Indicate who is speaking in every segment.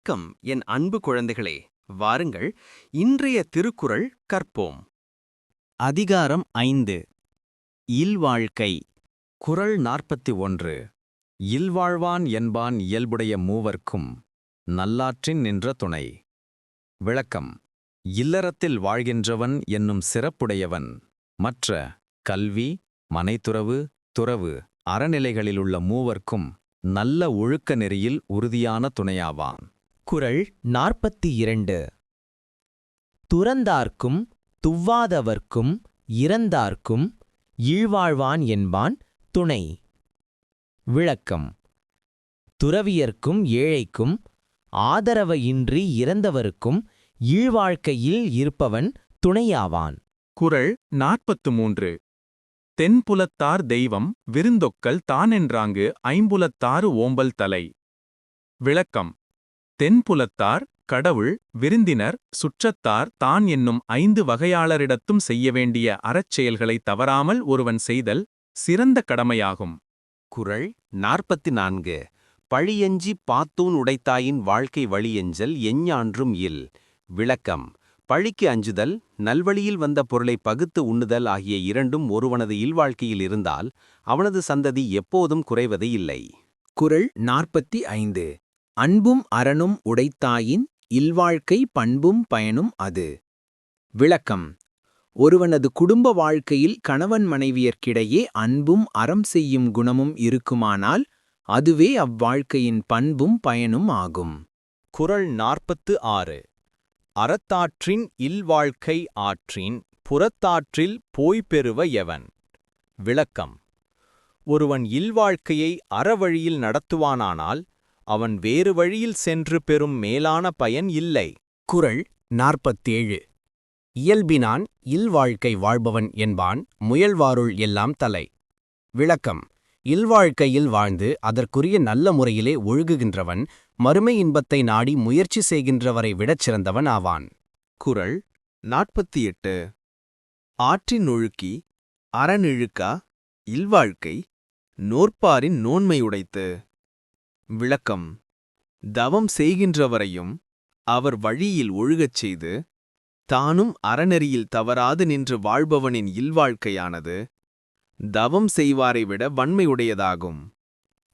Speaker 1: வணக்கம் என் அன்பு குழந்தைகளே, வாருங்கள் இன்றைய திருக்குறள் கற்போம்.
Speaker 2: அதிகாரம் 5 இல்வாழ்க்கை.
Speaker 3: குறள் 41. இல்வாழ்வான் என்பான் இயல்புடைய மூவர்க்கும் நல்லாற்றின் நின்ற துணை. விளக்கம். இல்லறத்தில் வாழ்கின்றவன் என்னும் சிறப்புடையவன் மற்ற கல்வி, மனைத்துறவு, துறவு அறநிலைகளிலுள்ள மூவர்க்கும் நல்ல ஒழுக்க நெறியில் உறுதியான துணையாவான்.
Speaker 2: குறள் 42. துறந்தார்க்கும் துவ்வாதவர்க்கும் இறந்தார்க்கும் இல்வாழ்வான் என்பான் துணை. விளக்கம். துறவியர்க்கும் ஏழைக்கும் ஆதரவையின்றி இறந்தவருக்கும் இல்வாழ்க்கையில் இருப்பவன் துணையாவான்.
Speaker 4: குறள் 43. தென்புலத்தார் தெய்வம் விருந்தொக்கல் தானென்றாங்கு ஐம்புலத்தாறு ஓம்பல் தலை. விளக்கம். தென்புலத்தார் கடவுள், விருந்தினர், சுற்றத்தார் தான் என்னும் 5 வகையாளரிடத்தும் செய்ய வேண்டிய அறச்செயல்களை தவறாமல் ஒருவன் செய்தல் சிறந்த கடமையாகும்.
Speaker 1: குறள் 44. பழியஞ்சி பாத்தூன் உடைத்தாயின் வாழ்க்கை வழியெஞ்சல் எஞ்ஞான்றும் இல். விளக்கம். பழிக்கு அஞ்சுதல், நல்வழியில் வந்த பொருளை பகுத்து உண்ணுதல் ஆகிய இரண்டும் ஒருவனது இல்வாழ்க்கையில் இருந்தால் அவனது சந்ததி எப்போதும் குறைவது இல்லை.
Speaker 2: குறள் 45. அன்பும் அறனும் உடைத்தாயின் இல்வாழ்க்கை பண்பும் பயனும் அது. விளக்கம். ஒருவனது குடும்ப வாழ்க்கையில் கணவன் மனைவியர்க்கிடையே அன்பும் அறம் செய்யும் குணமும் இருக்குமானால் அதுவே அவ்வாழ்க்கையின் பண்பும் பயனும் ஆகும்.
Speaker 3: குறள் 46. அறத்தாற்றின் இல்வாழ்க்கை ஆற்றின் புறத்தாற்றில் போய்பெறுவ எவன். விளக்கம். ஒருவன் இல்வாழ்க்கையை அறவழியில் நடத்துவானானால் அவன் வேறு வழியில் சென்று பெறும் மேலான பயன் இல்லை.
Speaker 2: குறள் 47. இயல்பினான் இல்வாழ்க்கை வாழ்பவன் என்பான் முயல்வாருள் எல்லாம் தலை. விளக்கம். இல்வாழ்க்கையில் வாழ்ந்து அதற்குரிய நல்ல முறையிலே ஒழுகுகின்றவன் மறுமை இன்பத்தை நாடி முயற்சி செய்கின்றவரை விடச் சிறந்தவன் ஆவான்.
Speaker 1: குறள் 48. ஆற்றின் ஒழுக்கி அறநிழுக்கா இல்வாழ்க்கை நோற்பாரின் நோன்மையுடைத்து. விளக்கம். தவம் செய்கின்றவரையும் அவர் வழியில் ஒழுகச் செய்து தானும் அறநெறியில் தவறாது நின்று வாழ்பவனின் இல்வாழ்க்கையானது தவம் செய்வாரை விட வன்மையுடையதாகும்.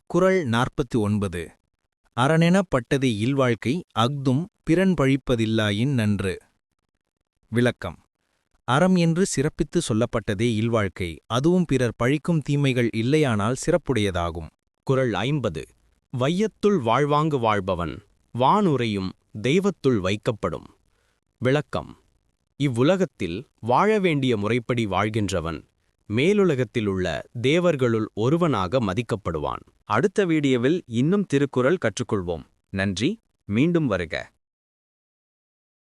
Speaker 2: குறள் 49. அறனெனப்பட்டது இல்வாழ்க்கை அஃதும் பிறன் பழிப்பதில்லாயின் நன்று. விளக்கம். அறம் என்று சிறப்பித்து சொல்லப்பட்டதே இல்வாழ்க்கை, அதுவும் பிறர் பழிக்கும் தீமைகள் இல்லையானால் சிறப்புடையதாகும்.
Speaker 1: குறள் 50. வையத்துள் வாழ்வாங்கு வாழ்பவன் வானுரையும் தெய்வத்துள் வைக்கப்படும். விளக்கம். இவ்வுலகத்தில் வாழ வேண்டிய முறைப்படி வாழ்கின்றவன் மேலுலகத்திலுள்ள தேவர்களுள் ஒருவனாக மதிக்கப்படுவான். அடுத்த வீடியோவில் இன்னும் திருக்குறள் கற்றுக்கொள்வோம். நன்றி. மீண்டும் வருக.